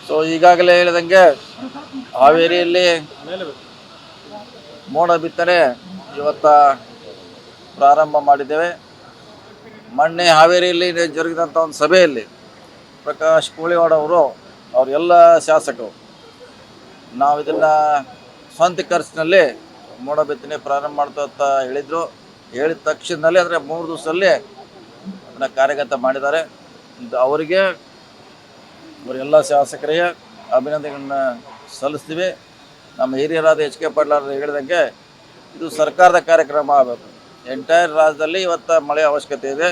So ಈಗಾಗಲೇ ಹೇಳಿದಂಗೆ ಹಾವೇರಿಯಲ್ಲಿ ಮೋಡ ಬಿತ್ತನೆ ಇವತ್ತ ಪ್ರಾರಂಭ ಮಾಡಿದ್ದೇವೆ. ಮೊನ್ನೆ ಹಾವೇರಿಯಲ್ಲಿ ಜರುಗಿದಂಥ ಒಂದು ಸಭೆಯಲ್ಲಿ ಪ್ರಕಾಶ್ ಕೋಳಿವಾಡ ಅವರೆಲ್ಲ ಶಾಸಕರು ನಾವು ಇದನ್ನು ಸ್ವಂತ ಖರ್ಚಿನಲ್ಲಿ ಮೋಡ ಬಿತ್ತನೆ ಪ್ರಾರಂಭ ಮಾಡ್ತಾ ಅಂತ ಹೇಳಿದರು. ಹೇಳಿದ ತಕ್ಷಣದಲ್ಲಿ ಅಂದರೆ 3 ದಿವಸದಲ್ಲಿ ಅದನ್ನು ಕಾರ್ಯಗತ ಮಾಡಿದ್ದಾರೆ. ಅವರಿಗೆ ಅವರೆಲ್ಲ ಶಾಸಕರಿಗೆ ಅಭಿನಂದನೆಗಳನ್ನ ಸಲ್ಲಿಸ್ತೀವಿ. ನಮ್ಮ ಹಿರಿಯರಾದ H.K. ಪಾಟೀಲ್ ಅವರು ಹೇಳಿದಂಗೆ ಇದು ಸರ್ಕಾರದ ಕಾರ್ಯಕ್ರಮ ಆಗಬೇಕು. ಎಂಟೈರ್ ರಾಜ್ಯದಲ್ಲಿ ಇವತ್ತು ಮಳೆ ಅವಶ್ಯಕತೆ ಇದೆ.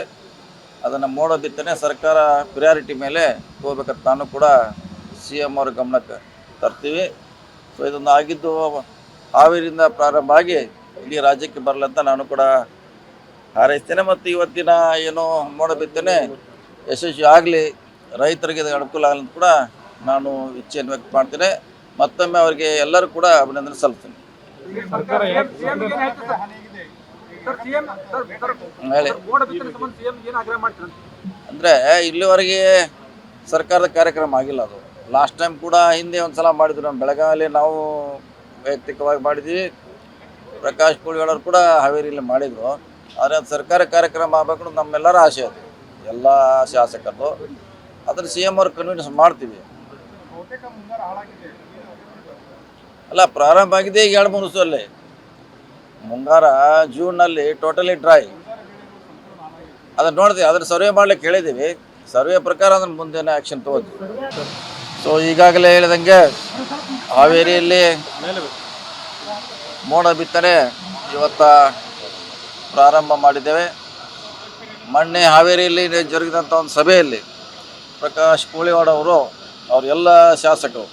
ಅದನ್ನು ಮೋಡ ಬಿತ್ತನೆ ಸರ್ಕಾರ ಪ್ರಿಯಾರಿಟಿ ಮೇಲೆ ಹೋಗ್ಬೇಕಂತ ನಾನು ಕೂಡ CM ಅವ್ರ ಗಮನಕ್ಕೆ ತರ್ತೀವಿ. ಸೊ ಇದೊಂದು ಆಗಿದ್ದು ಹಾವೇರಿಯಿಂದ ಪ್ರಾರಂಭ ಆಗಿ ಇಡೀ ರಾಜ್ಯಕ್ಕೆ ಬರಲಿ ಅಂತ ನಾನು ಕೂಡ ಹಾರೈಸ್ತೇನೆ. ಮತ್ತು ಇವತ್ತಿನ ಏನು ಮೋಡ ಬಿತ್ತನೆ ಯಶಸ್ವಿ ಆಗಲಿ, ರೈತರಿಗೆ ಇದು ಅನುಕೂಲ ಆಗಲಿ ಅಂತ ಕೂಡ ನಾನು ಇಚ್ಛೆಯನ್ನು ವ್ಯಕ್ತ ಮಾಡ್ತೇನೆ. ಮತ್ತೊಮ್ಮೆ ಅವರಿಗೆ ಎಲ್ಲರೂ ಕೂಡ ಅಭಿನಂದನೆ ಸಲ್ಲಿಸ್ತೇನೆ. ಅಂದರೆ ಇಲ್ಲಿವರೆಗೆ ಸರ್ಕಾರದ ಕಾರ್ಯಕ್ರಮ ಆಗಿಲ್ಲ. ಅದು ಲಾಸ್ಟ್ ಟೈಮ್ ಕೂಡ ಹಿಂದೆ ಒಂದು ಸಲ ಮಾಡಿದ್ರು. ನಮ್ಮ ಬೆಳಗಾವಿಯಲ್ಲಿ ನಾವು ವೈಯಕ್ತಿಕವಾಗಿ ಮಾಡಿದ್ವಿ. ಪ್ರಕಾಶ್ ಕೋಳಿವಾಡ ಕೂಡ ಹಾವೇರಿಯಲ್ಲಿ ಮಾಡಿದರು. ಆದರೆ ಅದು ಸರ್ಕಾರ ಕಾರ್ಯಕ್ರಮ ಆಗಬೇಕು ನಮ್ಮೆಲ್ಲರ ಆಸೆ. ಅದು ಎಲ್ಲ ಶಾಸಕರು ಅದನ್ನು CM ಅವ್ರು ಕನ್ವಿನ್ಸ್ ಮಾಡ್ತೀವಿ. ಅಲ್ಲ, ಪ್ರಾರಂಭ ಆಗಿದೆ ಈಗ 2-3 ದಿವಸದಲ್ಲಿ. ಮುಂಗಾರ ಜೂನ್ನಲ್ಲಿ ಟೋಟಲಿ ಡ್ರೈ. ಅದನ್ನು ನೋಡ್ತೀವಿ, ಅದನ್ನು ಸರ್ವೆ ಮಾಡ್ಲಿಕ್ಕೆ ಹೇಳಿದ್ದೀವಿ. ಸರ್ವೆ ಪ್ರಕಾರ ಅದನ್ನು ಮುಂದಿನ ಆ್ಯಕ್ಷನ್ ತೊಗೋತೀವಿ. ಸೊ ಈಗಾಗಲೇ ಹೇಳಿದಂಗೆ ಹಾವೇರಿಯಲ್ಲಿ ಮೋಡ ಬಿತ್ತನೆ ಇವತ್ತ ಪ್ರಾರಂಭ ಮಾಡಿದ್ದೇವೆ. ಮೊನ್ನೆ ಹಾವೇರಿಯಲ್ಲಿ ಜರುಗಿದಂಥ ಒಂದು ಸಭೆಯಲ್ಲಿ ಪ್ರಕಾಶ್ ಕೋಳಿವಾಡ ಅವರೆಲ್ಲ ಶಾಸಕರು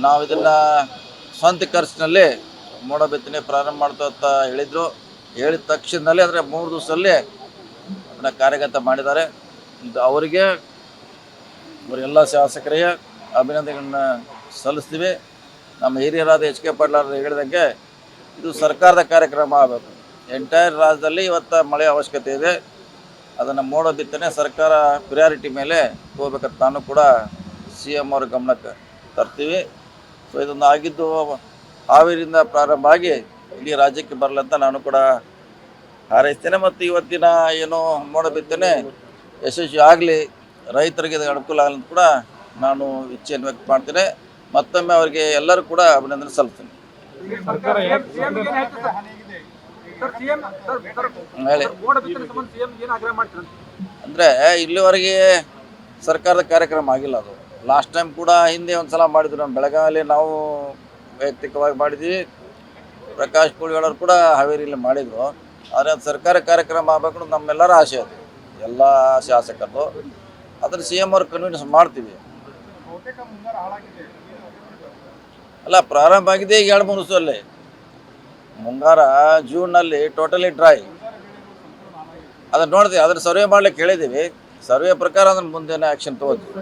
ನಾವು ಇದನ್ನು ಸ್ವಂತ ಖರ್ಚಿನಲ್ಲಿ ಮೋಡ ಬಿತ್ತನೆ ಪ್ರಾರಂಭ ಮಾಡ್ತಾ ಅಂತ ಹೇಳಿದರು. ಹೇಳಿದ ತಕ್ಷಣದಲ್ಲಿ ಅಂದರೆ 3 ದಿವಸದಲ್ಲಿ ಅದನ್ನು ಕಾರ್ಯಗತ ಮಾಡಿದ್ದಾರೆ. ಅವರಿಗೆ ಅವರೆಲ್ಲ ಶಾಸಕರಿಗೆ ಅಭಿನಂದನೆಗಳನ್ನ ಸಲ್ಲಿಸ್ತೀವಿ. ನಮ್ಮ ಹಿರಿಯರಾದ H.K. ಪಾಟೀಲ್ ಅವರು ಹೇಳಿದಂಗೆ ಇದು ಸರ್ಕಾರದ ಕಾರ್ಯಕ್ರಮ ಆಗಬೇಕು. ಎಂಟೈರ್ ರಾಜ್ಯದಲ್ಲಿ ಇವತ್ತು ಮಳೆ ಅವಶ್ಯಕತೆ ಇದೆ. ಅದನ್ನು ಮೋಡ ಬಿತ್ತನೆ ಸರ್ಕಾರ ಪ್ರಿಯಾರಿಟಿ ಮೇಲೆ ಹೋಗ್ಬೇಕಂತ ನಾನು ಕೂಡ CM ಅವ್ರ ಗಮನಕ್ಕೆ ತರ್ತೀವಿ. ಸೊ ಇದೊಂದು ಆಗಿದ್ದು ಹಾವೇರಿಯಿಂದ ಪ್ರಾರಂಭ ಆಗಿ ಇಡೀ ರಾಜ್ಯಕ್ಕೆ ಬರಲಿ ಅಂತ ನಾನು ಕೂಡ ಹಾರೈಸ್ತೇನೆ. ಮತ್ತು ಇವತ್ತಿನ ಏನು ಮೋಡ ಬಿತ್ತನೆ ಯಶಸ್ವಿ ಆಗಲಿ, ರೈತರಿಗೆ ಇದು ಅನುಕೂಲ ಆಗಲಿ ಅಂತ ಕೂಡ ನಾನು ಇಚ್ಛೆಯನ್ನು ವ್ಯಕ್ತ ಮಾಡ್ತೇನೆ. ಮತ್ತೊಮ್ಮೆ ಅವರಿಗೆ ಎಲ್ಲರೂ ಕೂಡ ಅಭಿನಂದನೆ ಸಲ್ಲಿಸ್ತೇನೆ. ಅಂದರೆ ಇಲ್ಲಿವರೆಗೆ ಸರ್ಕಾರದ ಕಾರ್ಯಕ್ರಮ ಆಗಿಲ್ಲ. ಅದು ಲಾಸ್ಟ್ ಟೈಮ್ ಕೂಡ ಹಿಂದೆ ಒಂದು ಸಲ ಮಾಡಿದ್ರು. ನಮ್ಮ ಬೆಳಗಾವಿಯಲ್ಲಿ ನಾವು ವೈಯಕ್ತಿಕವಾಗಿ ಮಾಡಿದ್ವಿ. ಪ್ರಕಾಶ್ ಕೋಳಿವಾಡ ಕೂಡ ಹಾವೇರಿಯಲ್ಲಿ ಮಾಡಿದರು. ಆದರೆ ಅದು ಸರ್ಕಾರ ಕಾರ್ಯಕ್ರಮ ಆಗಬೇಕು ನಮ್ಮೆಲ್ಲರ ಆಸೆ. ಅದು ಎಲ್ಲ ಶಾಸಕರು ಅದನ್ನು CM ಅವ್ರು ಕನ್ವಿನ್ಸ್ ಮಾಡ್ತೀವಿ. ಅಲ್ಲ, ಪ್ರಾರಂಭ ಆಗಿದೆ ಈಗ 2-3 ದಿವಸದಲ್ಲಿ. ಮುಂಗಾರ ಜೂನ್ನಲ್ಲಿ ಟೋಟಲಿ ಡ್ರೈ. ಅದನ್ನು ನೋಡ್ತೀವಿ, ಅದನ್ನು ಸರ್ವೆ ಮಾಡ್ಲಿಕ್ಕೆ ಹೇಳಿದ್ದೀವಿ. ಸರ್ವೆ ಪ್ರಕಾರ ಅದನ್ನು ಮುಂದಿನ ಆ್ಯಕ್ಷನ್ ತೊಗೋತೀವಿ.